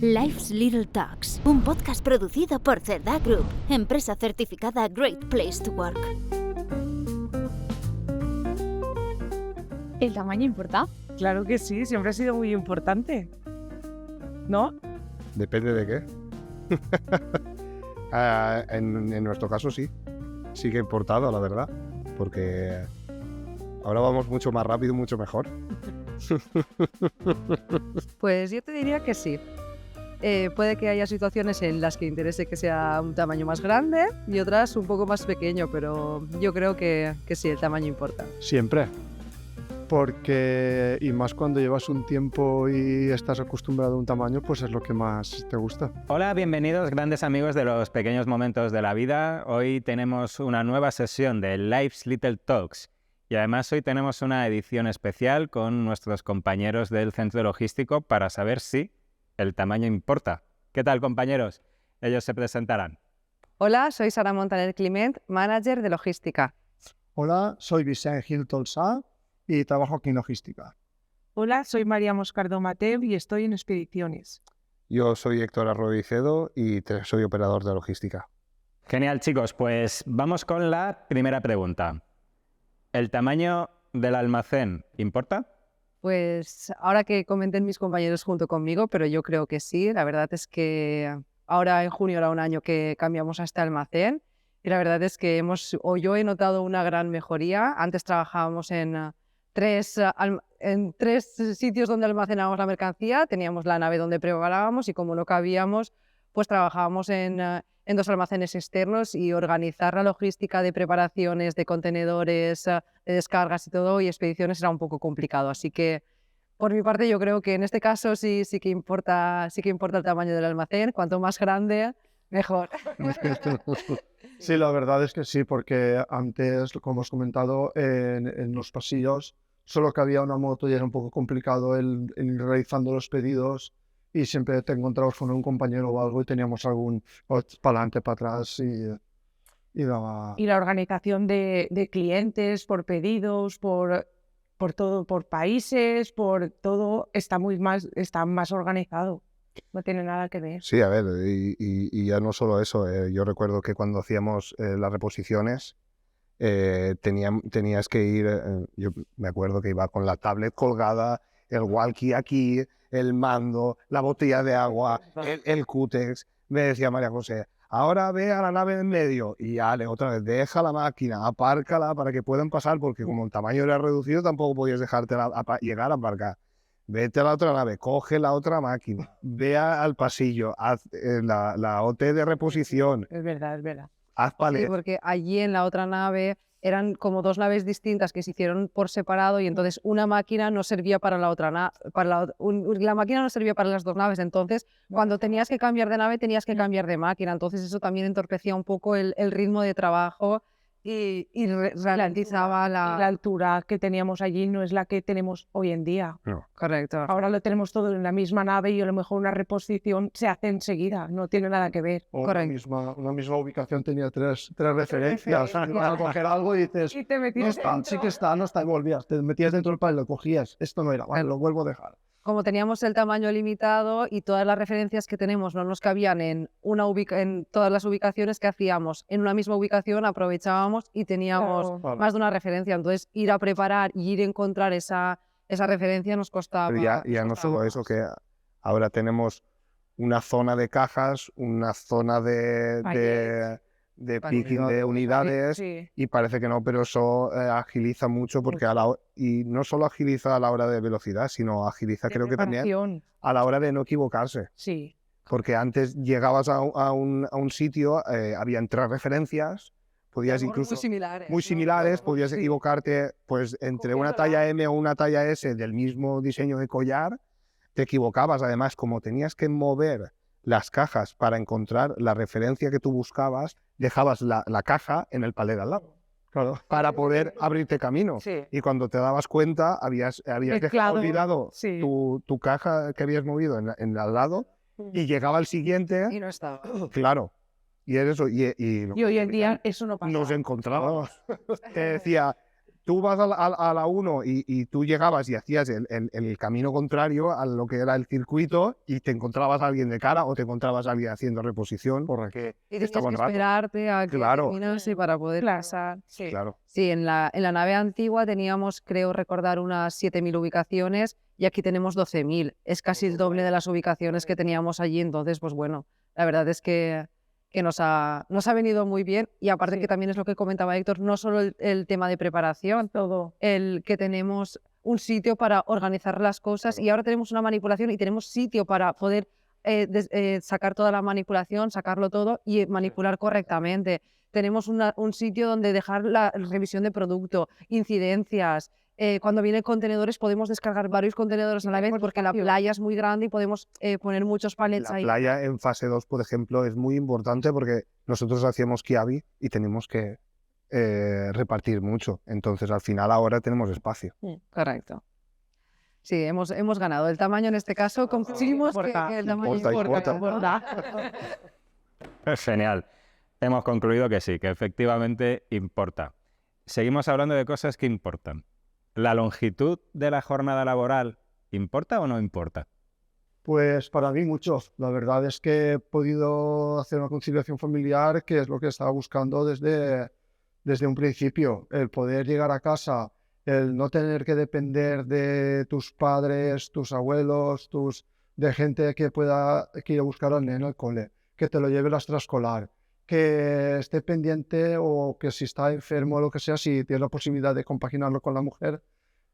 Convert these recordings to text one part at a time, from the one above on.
Life's Little Talks, un podcast producido por Cerdá Group, empresa certificada Great Place to Work. ¿El tamaño importa? Claro que sí, siempre ha sido muy importante, ¿no? Depende de qué. En nuestro caso sí que ha importado, la verdad, porque ahora vamos mucho más rápido y mucho mejor. Pues yo te diría que sí. Puede que haya situaciones en las que interese que sea un tamaño más grande y otras un poco más pequeño, pero yo creo que sí, el tamaño importa. Siempre. Porque, y más cuando llevas un tiempo y estás acostumbrado a un tamaño, pues es lo que más te gusta. Hola, bienvenidos grandes amigos de los pequeños momentos de la vida. Hoy tenemos una nueva sesión de Life's Little Talks y además hoy tenemos una edición especial con nuestros compañeros del centro logístico para saber si el tamaño importa. ¿Qué tal, compañeros? Ellos se presentarán. Hola, soy Sara Montaner Climent, manager de logística. Hola, soy Vicent Gil Tolsà y trabajo aquí en logística. Hola, soy María Moscardo Mateu y estoy en expediciones. Yo soy Héctor Arroyo y soy operador de logística. Genial, chicos. Pues vamos con la primera pregunta. ¿El tamaño del almacén importa? Pues ahora que comenten mis compañeros junto conmigo, pero yo creo que sí. La verdad es que ahora en junio era un año que cambiamos a este almacén y la verdad es que yo he notado una gran mejoría. Antes trabajábamos en tres sitios donde almacenábamos la mercancía. Teníamos la nave donde preparábamos y como no cabíamos, pues trabajábamos en dos almacenes externos y organizar la logística de preparaciones, de contenedores, de descargas y todo, y expediciones era un poco complicado. Así que, por mi parte, yo creo que en este caso sí que importa el tamaño del almacén. Cuanto más grande, mejor. Sí, la verdad es que sí, porque antes, como os comentado, en los pasillos solo cabía una moto y era un poco complicado el ir realizando los pedidos. Y siempre te encontrabas con un compañero o algo y teníamos algún para adelante, para atrás y daba... Y la organización de clientes por pedidos, por todo, por países, por todo, está más organizado. No tiene nada que ver. Sí, a ver, y ya no solo eso. Yo recuerdo que cuando hacíamos las reposiciones, tenías que ir, yo me acuerdo que iba con la tablet colgada, el walkie aquí, el mando, la botella de agua, el cútex. Me decía María José, ahora ve a la nave en medio y Ale, otra vez, deja la máquina, apárcala para que puedan pasar, porque como el tamaño era reducido tampoco podías dejarte llegar a aparcar. Vete a la otra nave, coge la otra máquina, ve al pasillo, haz la OT de reposición. Es verdad. Haz Sí, porque allí en la otra nave eran como dos naves distintas que se hicieron por separado y entonces una máquina no servía para la otra la máquina no servía para las dos naves, entonces cuando tenías que cambiar de nave tenías que cambiar de máquina, entonces eso también entorpecía un poco el ritmo de trabajo y ralentizaba la altura que teníamos allí no es la que tenemos hoy en día. No. Correcto. Ahora lo tenemos todo en la misma nave y a lo mejor una reposición se hace enseguida, no tiene nada que ver. O una misma ubicación tenía tres referencias. Para coger algo y dices, Y te metías sí que está, no está, y volvías. Te metías dentro del panel, lo cogías. Esto no era, vale, lo vuelvo a dejar. Como teníamos el tamaño limitado y todas las referencias que tenemos no nos cabían en todas las ubicaciones que hacíamos, en una misma ubicación aprovechábamos y teníamos más de una referencia. Entonces, ir a preparar y ir a encontrar esa referencia nos costaba. Pero ya no solo eso, que ahora tenemos una zona de cajas, una zona de picking de unidades, sí. Y parece que no, pero eso agiliza mucho porque y no solo agiliza a la hora de velocidad, sino agiliza creo que también a la hora de no equivocarse. Sí. Porque antes llegabas a un sitio, habían tres referencias, podías incluso muy similares, podías equivocarte pues entre una talla M o una talla S del mismo diseño de collar, te equivocabas. Además, como tenías que mover las cajas para encontrar la referencia que tú buscabas, dejabas la caja en el palet al lado. Claro, para poder abrirte camino. Sí. Y cuando te dabas cuenta, habías olvidado tu caja que habías movido en al lado y llegaba el siguiente. Y no estaba. Claro. Y es eso. Y hoy en día eso no pasa. Nos encontrábamos. Te decía, tú vas a la 1 y tú llegabas y hacías el camino contrario a lo que era el circuito y te encontrabas a alguien de cara o te encontrabas a alguien haciendo reposición porque Y tenías estaba que un rato. esperarte a que Claro. terminase para poder Claro. pasar. Sí. Claro. Sí, en la nave antigua teníamos, creo recordar, unas 7.000 ubicaciones y aquí tenemos 12.000. Es casi el doble de las ubicaciones que teníamos allí. Entonces, pues bueno, la verdad es que nos ha venido muy bien. Y aparte Sí. que también es lo que comentaba Héctor, no solo el tema de preparación, Todo. el que tenemos un sitio para organizar las cosas y ahora tenemos una manipulación y tenemos sitio para poder sacar toda la manipulación, sacarlo todo y manipular correctamente. Tenemos un sitio donde dejar la revisión de producto, incidencias. Cuando vienen contenedores podemos descargar varios contenedores a la vez tenemos porque la espacio. playa es muy grande y podemos poner muchos palets La ahí. playa en fase 2, por ejemplo, es muy importante porque nosotros hacíamos Kiabi y tenemos que repartir mucho. Entonces, al final, ahora tenemos espacio. Correcto. Sí, hemos ganado. El tamaño en este caso conseguimos que el tamaño Importa. Genial. Hemos concluido que sí, que efectivamente importa. Seguimos hablando de cosas que importan. ¿La longitud de la jornada laboral importa o no importa? Pues para mí mucho. La verdad es que he podido hacer una conciliación familiar, que es lo que estaba buscando desde un principio. El poder llegar a casa, el no tener que depender de tus padres, tus abuelos, de gente que pueda ir a buscar al nene al cole, que te lo lleve la extraescolar, que esté pendiente o que si está enfermo o lo que sea, si tienes la posibilidad de compaginarlo con la mujer,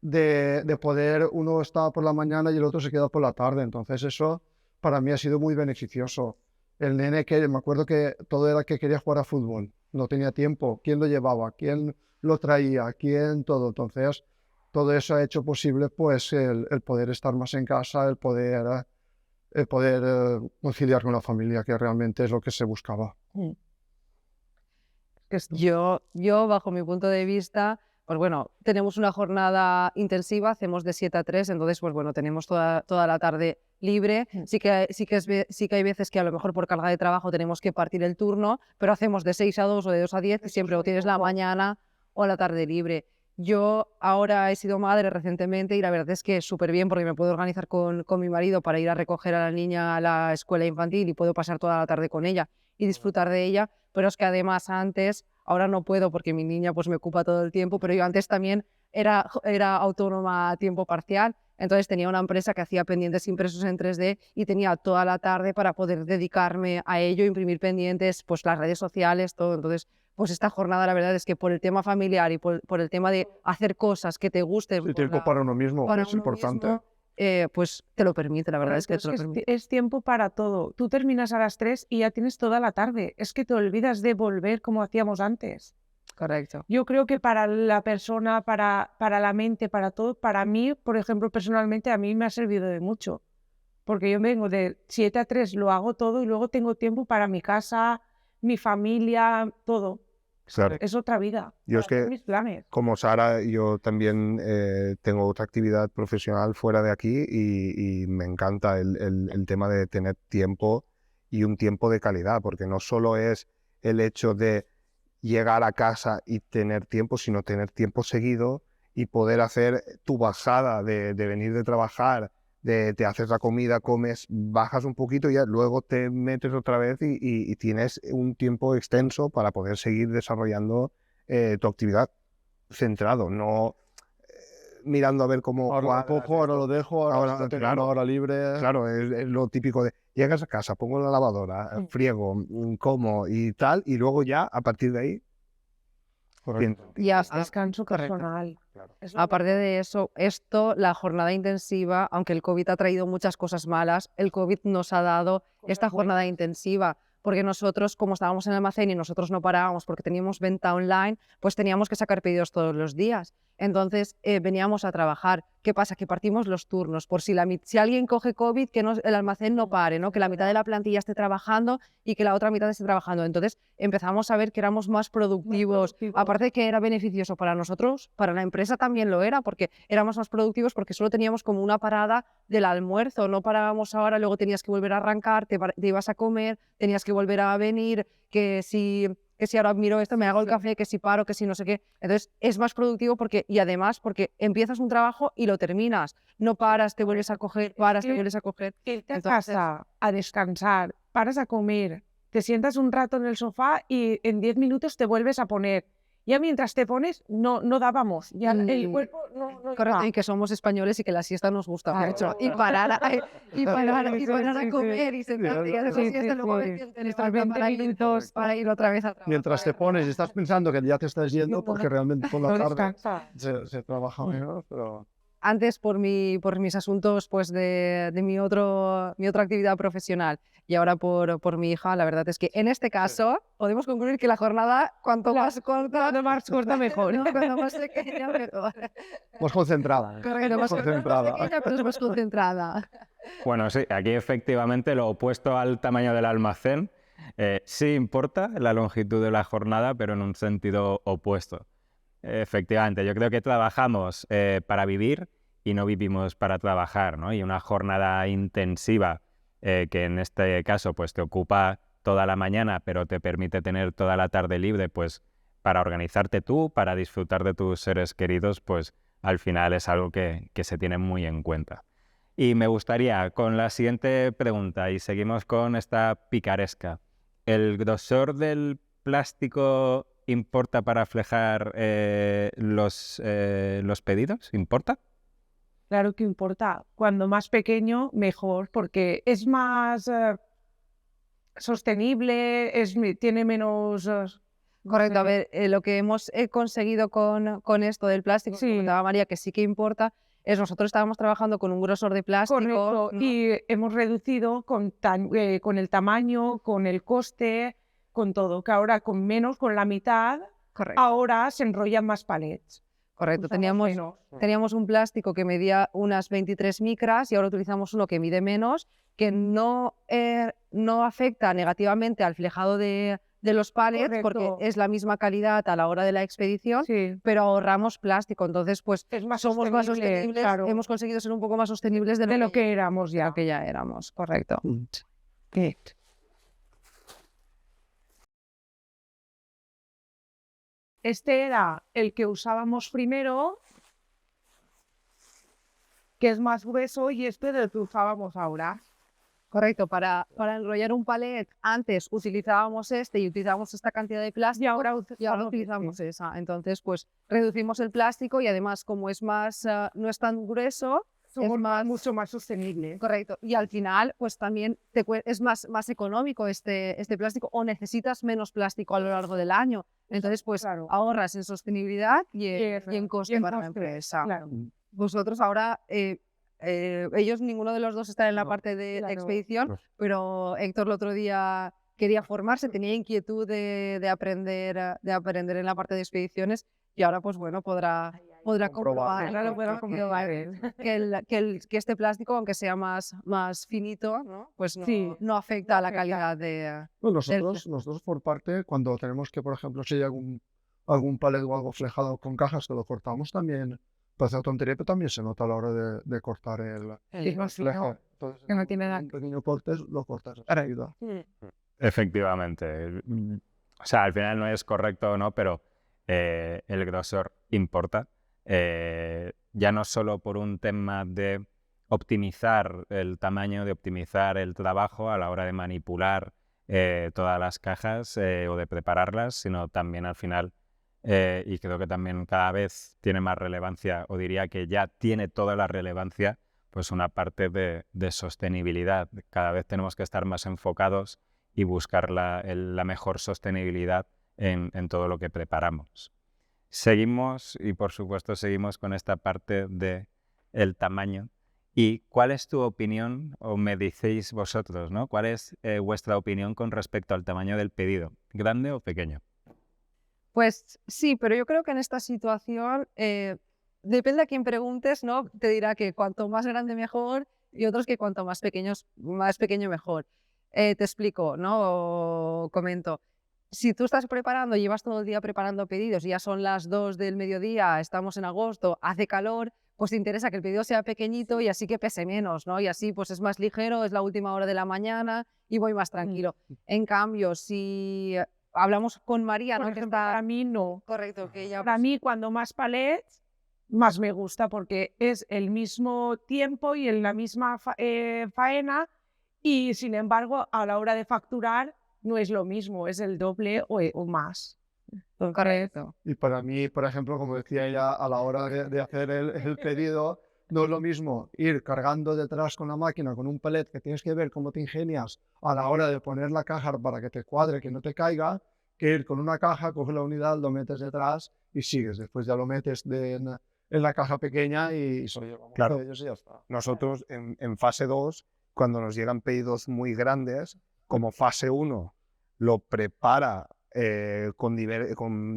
de poder, uno está por la mañana y el otro se queda por la tarde. Entonces eso para mí ha sido muy beneficioso. El nene, que me acuerdo que todo era que quería jugar a fútbol, no tenía tiempo, ¿quién lo llevaba? ¿Quién lo traía? ¿Quién todo? Entonces todo eso ha hecho posible pues el poder estar más en casa, el poder conciliar con la familia, que realmente es lo que se buscaba. Yo, bajo mi punto de vista, pues bueno, tenemos una jornada intensiva, hacemos de 7 a 3, entonces pues bueno, tenemos toda la tarde libre. Sí que hay veces que a lo mejor por carga de trabajo tenemos que partir el turno, pero hacemos de 6 a 2 o de 2 a 10 y siempre o tienes la mañana o la tarde libre. Yo ahora he sido madre recientemente y la verdad es que es súper bien porque me puedo organizar con mi marido para ir a recoger a la niña a la escuela infantil y puedo pasar toda la tarde con ella y disfrutar de ella, pero es que además antes, ahora no puedo porque mi niña pues me ocupa todo el tiempo, pero yo antes también era autónoma a tiempo parcial, entonces tenía una empresa que hacía pendientes impresos en 3D y tenía toda la tarde para poder dedicarme a ello, imprimir pendientes, pues las redes sociales, todo. Entonces, pues esta jornada la verdad es que por el tema familiar y por el tema de hacer cosas que te gusten, El tiempo para uno mismo es importante. mismo, pues te lo permite, la verdad es que te lo permite. Es tiempo para todo. Tú terminas a las 3 y ya tienes toda la tarde. Es que te olvidas de volver como hacíamos antes. Correcto. Yo creo que para la persona, para la mente, para todo, para mí, por ejemplo, personalmente, a mí me ha servido de mucho. Porque yo vengo de 7 a 3, lo hago todo y luego tengo tiempo para mi casa, mi familia, todo. Claro. Es otra vida. Yo es que, mis planes. como Sara, yo también tengo otra actividad profesional fuera de aquí y me encanta el tema de tener tiempo y un tiempo de calidad, porque no solo es el hecho de llegar a casa y tener tiempo, sino tener tiempo seguido y poder hacer tu bajada de venir de trabajar, te haces la comida, comes, bajas un poquito y ya luego te metes otra vez y tienes un tiempo extenso para poder seguir desarrollando tu actividad centrado, no mirando a ver cómo... Ahora lo cojo, ahora lo dejo, ahora tengo una hora libre. Claro, es lo típico de llegas a casa, pongo la lavadora, friego, como y tal, y luego ya a partir de ahí... Y Descanso personal. Claro. aparte de eso, la jornada intensiva, aunque el COVID ha traído muchas cosas malas, el COVID nos ha dado esta jornada intensiva, porque nosotros, como estábamos en el almacén y nosotros no parábamos porque teníamos venta online, pues teníamos que sacar pedidos todos los días. Entonces veníamos a trabajar. ¿Qué pasa? Que partimos los turnos, por si alguien coge COVID, que el almacén no pare, ¿no? Que la mitad de la plantilla esté trabajando y que la otra mitad esté trabajando. Entonces empezamos a ver que éramos más productivos. Aparte de que era beneficioso para nosotros, para la empresa también lo era, porque éramos más productivos porque solo teníamos como una parada del almuerzo, no parábamos ahora, luego tenías que volver a arrancar, te ibas a comer, tenías que volver a venir, que si que si ahora miro esto, me hago el café, que si paro, que si no sé qué. Entonces es más productivo y además porque empiezas un trabajo y lo terminas. No paras, te vuelves a coger, paras, te vuelves a coger. Irte a Entonces- casa a descansar, paras a comer, te sientas un rato en el sofá y en 10 minutos te vuelves a poner. Ya mientras te pones, no dábamos. Ya el Mm, cuerpo no Correcto, iba. y que somos españoles y que la siesta nos gusta Claro. mucho. Y parar a, y parar a Sí, sí. comer y sentarte y hacer la Sí, siesta, sí, luego sí. vestirte, Estar levanta 20 minutos. para ir otra vez a trabajar. Mientras te pones y estás pensando que ya te estás yendo porque realmente por la No tarde descansa. se trabaja menos, pero... Antes por mis asuntos pues de mi otra actividad profesional y ahora por mi hija, la verdad es que en este caso podemos concluir que la jornada cuanto más corta, Cuanto más corta, mejor. ¿no? Cuanto más pequeña, mejor. Más concentrada. Correcto, más concentrada. pequeña, pero es más concentrada. Bueno, sí, aquí efectivamente lo opuesto al tamaño del almacén. Sí importa la longitud de la jornada, pero en un sentido opuesto. Efectivamente, yo creo que trabajamos para vivir y no vivimos para trabajar, ¿no? Y una jornada intensiva que en este caso pues te ocupa toda la mañana, pero te permite tener toda la tarde libre, pues para organizarte tú, para disfrutar de tus seres queridos, pues al final es algo que se tiene muy en cuenta. Y me gustaría, con la siguiente pregunta, y seguimos con esta picaresca, ¿el grosor del plástico importa para reflejar los pedidos? ¿Importa? Claro que importa. Cuando más pequeño, mejor, porque es más sostenible, tiene menos... Correcto, a ver, lo que hemos conseguido con esto del plástico, Sí. que comentaba María, que sí que importa, es nosotros estábamos trabajando con un grosor de plástico. Correcto, ¿no? y hemos reducido con el tamaño, con el coste, con todo, que ahora con menos, con la mitad, Correcto. ahora se enrollan más palets. Correcto, Usamos menos. teníamos un plástico que medía unas 23 micras y ahora utilizamos uno que mide menos, que no afecta negativamente al flejado de los palets porque Correcto. es la misma calidad a la hora de la expedición, Sí, pero ahorramos plástico. Entonces, pues es más somos más sostenibles, claro, hemos conseguido ser un poco más sostenibles de lo que éramos ya. éramos, correcto. Este era el que usábamos primero, que es más grueso, y este del que usábamos ahora. Correcto, para enrollar un palet antes utilizábamos este y utilizábamos esta cantidad de plástico Y ahora utilizamos esa. Entonces, pues reducimos el plástico y además como es más, no es tan grueso, somos más- mucho más sostenibles. correcto. Y al final, pues también es más económico este plástico o necesitas menos plástico a lo largo del año. Entonces, pues Claro. ahorras en sostenibilidad y en coste y en para la coste, empresa. claro. Vosotros ahora, ellos, ninguno de los dos está en la No, parte de claro. expedición, No. pero Héctor el otro día quería formarse, tenía inquietud de aprender en la parte de expediciones y ahora pues bueno, podrá comprobar, Ahora lo puedo que- comprobar. que este plástico, aunque sea más finito, ¿no? Pues Sí, no afecta a la afecta. calidad de... Bueno, nosotros por parte, cuando tenemos que, por ejemplo, si hay algún palet o algo flejado con cajas que lo cortamos también, parece tontería, pero también se nota a la hora de cortar el Es más fino. flejo. Entonces, que no tiene nada un pequeño corte lo cortas enseguida. Efectivamente. O sea, al final no es correcto o no, pero el grosor importa. Ya no solo por un tema de optimizar el tamaño, de optimizar el trabajo a la hora de manipular todas las cajas o de prepararlas, sino también al final, y creo que también cada vez tiene más relevancia, o diría que ya tiene toda la relevancia, pues una parte de sostenibilidad. Cada vez tenemos que estar más enfocados y buscar la mejor sostenibilidad en todo lo que preparamos. Seguimos, y por supuesto seguimos con esta parte del tamaño. ¿Y cuál es tu opinión, o me decís vosotros, ¿no? ¿Cuál es vuestra opinión con respecto al tamaño del pedido? ¿Grande o pequeño? Pues sí, pero yo creo que en esta situación depende a quién preguntes, ¿no? Te dirá que cuanto más grande mejor y otros que cuanto más pequeño mejor. Te explico, ¿no? O comento. Si tú estás preparando, llevas todo el día preparando pedidos y ya son las 2 del mediodía, estamos en agosto, hace calor, pues te interesa que el pedido sea pequeñito y así que pese menos, ¿no? Y así pues es más ligero, es la última hora de la mañana y voy más tranquilo. En cambio, si hablamos con María, Por ¿no? Que ejemplo, está... para mí no. Correcto, que ella... Para mí, cuando más palets, más me gusta porque es el mismo tiempo y en la misma faena y, sin embargo, a la hora de facturar no es lo mismo, es el doble o más. Entonces, Correcto. Y para mí, por ejemplo, como decía ella, a la hora de hacer el pedido, no es lo mismo ir cargando detrás con la máquina, con un palet que tienes que ver cómo te ingenias a la hora de poner la caja para que te cuadre, que no te caiga, que ir con una caja, coges la unidad, lo metes detrás y sigues. Después ya lo metes en la caja pequeña y Claro. ellos y ya está. Nosotros en fase 2, cuando nos llegan pedidos muy grandes, como fase 1 lo prepara con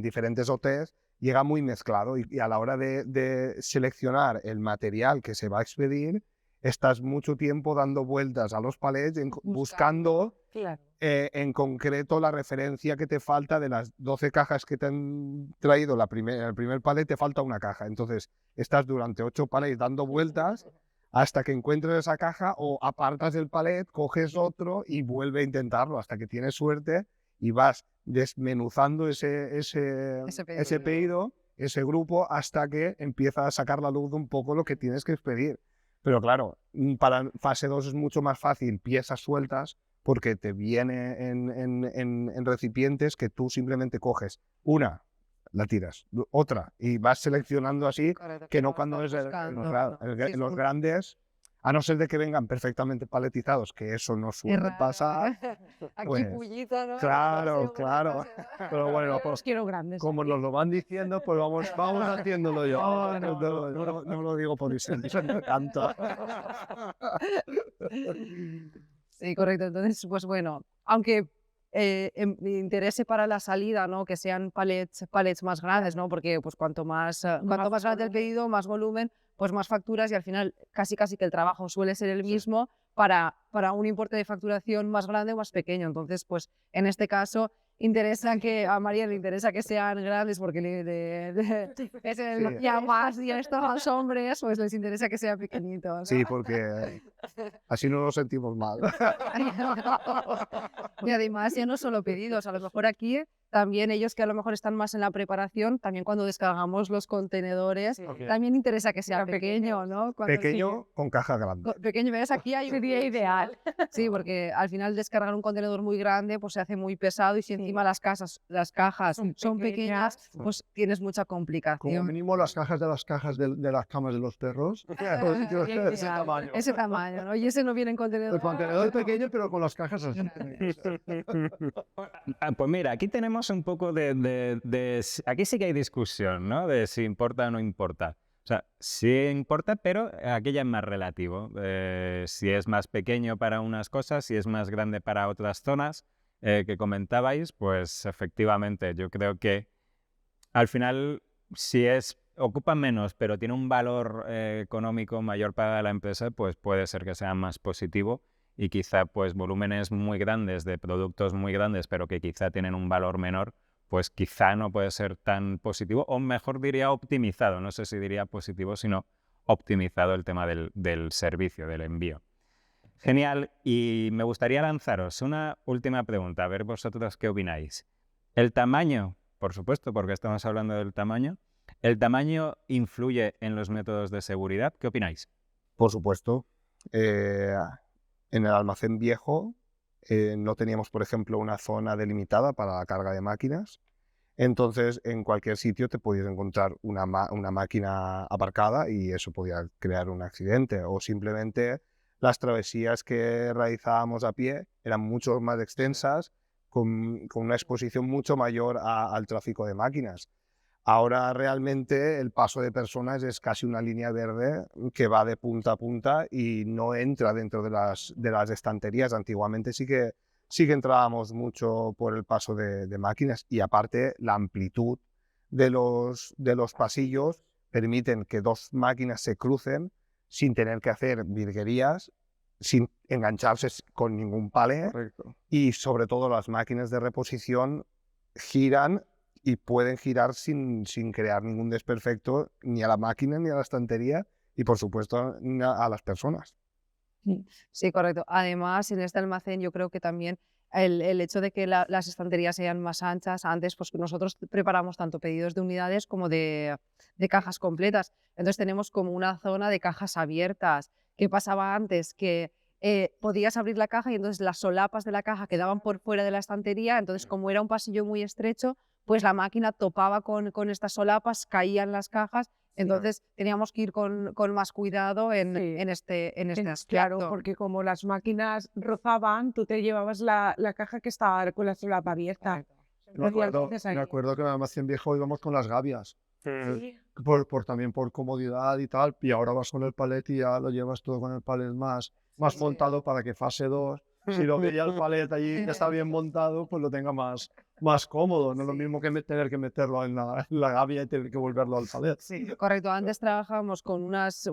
diferentes OTs, llega muy mezclado y a la hora de seleccionar el material que se va a expedir, estás mucho tiempo dando vueltas a los palets buscando Claro. en concreto la referencia que te falta de las 12 cajas que te han traído el primer palet, te falta una caja. Entonces estás durante 8 palets dando vueltas hasta que encuentres esa caja o apartas el palet, coges otro y vuelve a intentarlo hasta que tienes suerte y vas desmenuzando ese pedido, ese grupo, hasta que empieza a sacar la luz un poco lo que tienes que expedir. Pero claro, para fase 2 es mucho más fácil, piezas sueltas, porque te viene en recipientes que tú simplemente coges una, la tiras, otra, y vas seleccionando así, Correcto, que no no cuando estás es buscando, no. Sí, los sí. grandes, a no ser de que vengan perfectamente paletizados, que eso no suele pasar. Aquí pues, pullita, ¿no? claro, claro. Pero bueno, los pues quiero grandes. como nos lo van diciendo, pues vamos haciéndolo yo. No lo digo por eso, me encanta. Sí, correcto. Entonces, pues bueno, aunque me interese para la salida, ¿no? Que sean palets más grandes, ¿no? Porque pues cuanto más grande el pedido, más volumen, pues más facturas y al final casi que el trabajo suele ser el mismo para un importe de facturación más grande o más pequeño. Entonces, pues en este caso a María le interesa que sean grandes porque ya más y a estos hombres pues les interesa que sean pequeñitos, ¿no? Sí, porque así no nos sentimos mal. Y además ya no solo pedidos, a lo mejor aquí también ellos que a lo mejor están más en la preparación, también cuando descargamos los contenedores, también interesa que sea pequeño, ¿no? Pequeño con caja grande. Pequeño, ves, aquí hay Sería ideal. Sí, porque al final descargar un contenedor muy grande pues se hace muy pesado y si encima las cajas son pequeñas, pues tienes mucha Como complicación. mínimo las cajas de las camas de los perros. Ese tamaño. Ese tamaño, ¿no? Y ese no viene en contenedor. El contenedor pequeño, pero con las cajas así. Pues mira, aquí tenemos un poco aquí sí que hay discusión, ¿no? De si importa o no importa. O sea, sí importa, pero aquí ya es más relativo. Si es más pequeño para unas cosas, si es más grande para otras zonas que comentabais, pues efectivamente yo creo que al final si ocupa menos, pero tiene un valor económico mayor para la empresa, pues puede ser que sea más positivo. Y quizá pues volúmenes muy grandes de productos muy grandes, pero que quizá tienen un valor menor, pues quizá no puede ser tan positivo, o mejor diría optimizado, no sé si diría positivo, sino optimizado el tema del servicio, del envío. Genial, y me gustaría lanzaros una última pregunta, a ver vosotros qué opináis. El tamaño, por supuesto, porque estamos hablando del tamaño, ¿el tamaño influye en los métodos de seguridad? ¿Qué opináis? Por supuesto. En el almacén viejo no teníamos, por ejemplo, una zona delimitada para la carga de máquinas. Entonces, en cualquier sitio te podías encontrar una máquina aparcada y eso podía crear un accidente. O simplemente las travesías que realizábamos a pie eran mucho más extensas, con una exposición mucho mayor al tráfico de máquinas. Ahora realmente el paso de personas es casi una línea verde que va de punta a punta y no entra dentro de las estanterías. Antiguamente sí que entrábamos mucho por el paso de máquinas y aparte la amplitud de los pasillos permiten que dos máquinas se crucen sin tener que hacer virguerías, sin engancharse con ningún palé. Correcto. Y sobre todo las máquinas de reposición giran y pueden girar sin crear ningún desperfecto ni a la máquina ni a la estantería y por supuesto a las personas. Sí, correcto. Además, en este almacén yo creo que también el hecho de que las estanterías sean más anchas, antes pues nosotros preparamos tanto pedidos de unidades como de cajas completas. Entonces tenemos como una zona de cajas abiertas. ¿Qué pasaba antes? Que podías abrir la caja y entonces las solapas de la caja quedaban por fuera de la estantería, entonces como era un pasillo muy estrecho, pues la máquina topaba con estas solapas, caían las cajas, entonces teníamos que ir con más cuidado en este aspecto. Claro, porque como las máquinas rozaban, tú te llevabas la caja que estaba con la solapa abierta. Me acuerdo que en el almacén viejo íbamos con las gavias, Sí. también por comodidad y tal, y ahora vas con el palet y ya lo llevas todo con el palet más montado para que fase 2. Si lo veía el palet allí que está bien montado, pues lo tenga más cómodo. No es lo mismo que tener que meterlo en la gavia y tener que volverlo al palet. Correcto, antes trabajábamos con unas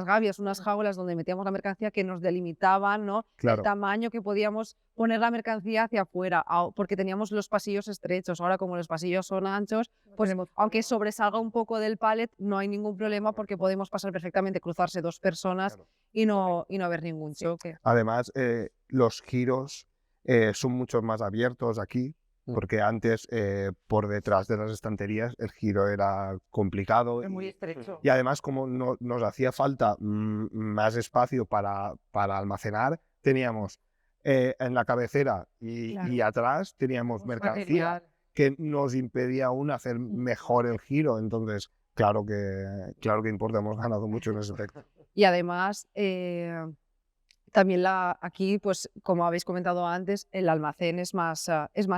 gavias, unas jaulas donde metíamos la mercancía que nos delimitaban, ¿no? Claro. El tamaño que podíamos poner la mercancía hacia afuera, porque teníamos los pasillos estrechos. Ahora, como los pasillos son anchos, pues aunque sobresalga un poco del palet, no hay ningún problema porque podemos pasar perfectamente, cruzarse 2 personas y no haber ningún choque. Además, los giros son mucho más abiertos aquí, porque antes por detrás de las estanterías el giro era complicado. Es muy estrecho. Y además, como nos hacía falta más espacio para almacenar, teníamos en la cabecera y atrás teníamos mercancía que nos impedía aún hacer mejor el giro. Entonces, claro que importa, hemos ganado mucho en ese aspecto. Y además, también aquí, pues como habéis comentado antes, el almacén es más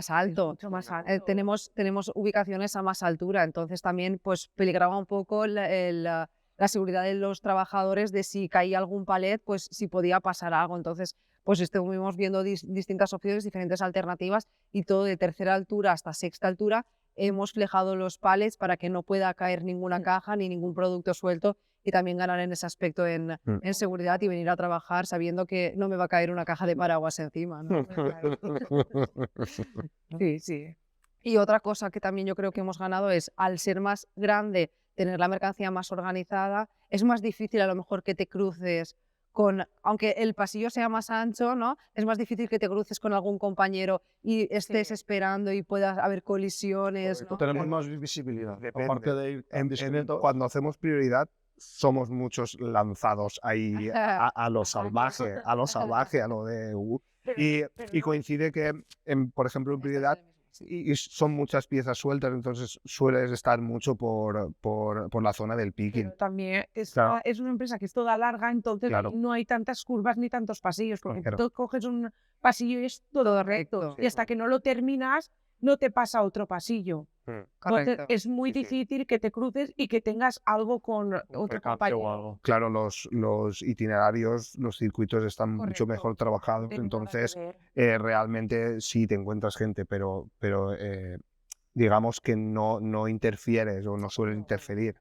alto. Mucho más alto. Tenemos ubicaciones a más altura, entonces también pues peligraba un poco la seguridad de los trabajadores de si caía algún palet, pues si podía pasar algo. Entonces, pues estuvimos viendo distintas opciones, diferentes alternativas y todo de tercera altura hasta sexta altura. Hemos flejado los palets para que no pueda caer ninguna caja ni ningún producto suelto y también ganar en ese aspecto en seguridad y venir a trabajar sabiendo que no me va a caer una caja de paraguas encima, ¿no? Sí. Y otra cosa que también yo creo que hemos ganado es, al ser más grande, tener la mercancía más organizada, es más difícil a lo mejor que te cruces aunque el pasillo sea más ancho, ¿no? Es más difícil que te cruces con algún compañero y estés esperando y puedas haber colisiones, ¿no? Tenemos más visibilidad. Depende. Aparte de ir tan discretos. Cuando hacemos prioridad, somos muchos lanzados ahí a lo salvaje, a lo de... Y coincide que, por ejemplo, en prioridad y son muchas piezas sueltas, entonces sueles estar mucho por la zona del picking. Pero también es una empresa que es toda larga, entonces no hay tantas curvas ni tantos pasillos, porque tú coges un pasillo y es todo recto. Y hasta que no lo terminas, no te pasa a otro pasillo. Entonces es muy difícil que te cruces y que tengas algo con otro compañero. Claro, los itinerarios, los circuitos están mucho mejor trabajados, entonces realmente sí te encuentras gente, pero digamos que no interfieres o no suelen interferir.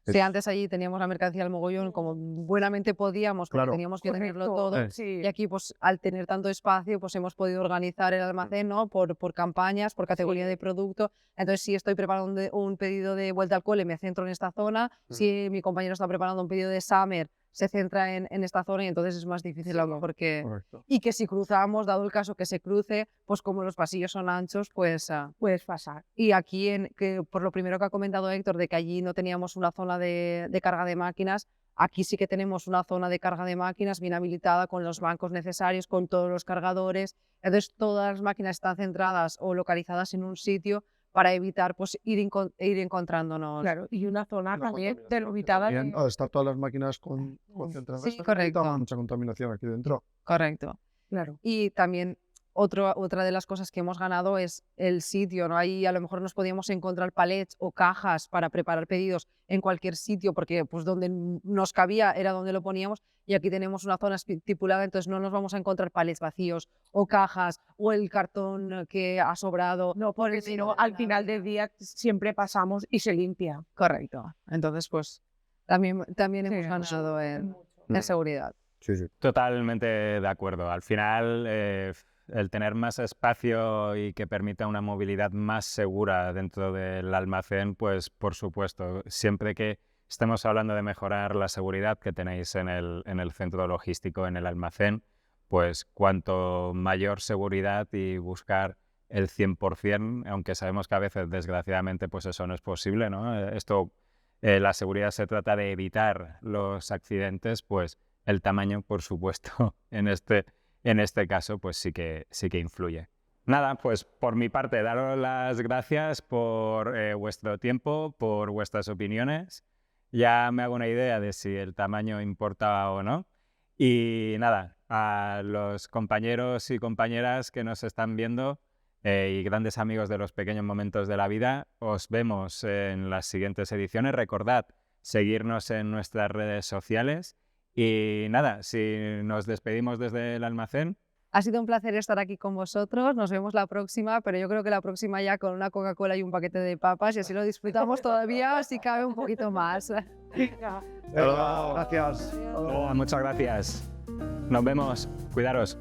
Si antes allí teníamos la mercancía al mogollón como buenamente podíamos, porque teníamos que tenerlo todo, y aquí pues al tener tanto espacio pues hemos podido organizar el almacén, ¿no? por campañas, por categoría de producto. Entonces si estoy preparando un pedido de vuelta al cole me centro en esta zona, si mi compañero está preparando un pedido de summer se centra en esta zona y entonces es más difícil a lo mejor que... Y que si cruzamos, dado el caso que se cruce, pues como los pasillos son anchos, pues puedes pasar. Y aquí, que por lo primero que ha comentado Héctor, de que allí no teníamos una zona de carga de máquinas, aquí sí que tenemos una zona de carga de máquinas bien habilitada con los bancos necesarios, con todos los cargadores. Entonces todas las máquinas están centradas o localizadas en un sitio para evitar pues ir encontrándonos. Claro, y una zona también delimitada. Al estar todas las máquinas concentradas, sí, correcto. Mucha contaminación aquí dentro. Correcto. Claro. Y también otra de las cosas que hemos ganado es el sitio, ¿no? Ahí a lo mejor nos podíamos encontrar palets o cajas para preparar pedidos en cualquier sitio, porque pues donde nos cabía era donde lo poníamos, y aquí tenemos una zona estipulada, entonces no nos vamos a encontrar palets vacíos o cajas o el cartón que ha sobrado. No, porque si no, al final del día siempre pasamos y se limpia. Correcto. Entonces, pues también hemos ganado en seguridad. Sí. Totalmente de acuerdo. Al final, el tener más espacio y que permita una movilidad más segura dentro del almacén, pues por supuesto, siempre que estemos hablando de mejorar la seguridad que tenéis en el centro logístico, en el almacén, pues cuanto mayor seguridad y buscar el 100%, aunque sabemos que a veces, desgraciadamente, pues eso no es posible, ¿no? La seguridad se trata de evitar los accidentes, pues el tamaño, por supuesto, en este caso, pues sí que influye. Nada, pues por mi parte, daros las gracias por vuestro tiempo, por vuestras opiniones. Ya me hago una idea de si el tamaño importa o no. Y nada, a los compañeros y compañeras que nos están viendo y grandes amigos de los pequeños momentos de la vida, os vemos en las siguientes ediciones. Recordad seguirnos en nuestras redes sociales. Y nada, si nos despedimos desde el almacén. Ha sido un placer estar aquí con vosotros. Nos vemos la próxima, pero yo creo que la próxima ya con una Coca-Cola y un paquete de papas, y así lo disfrutamos todavía, si cabe un poquito más. Gracias. Muchas gracias. Nos vemos. Cuidaros.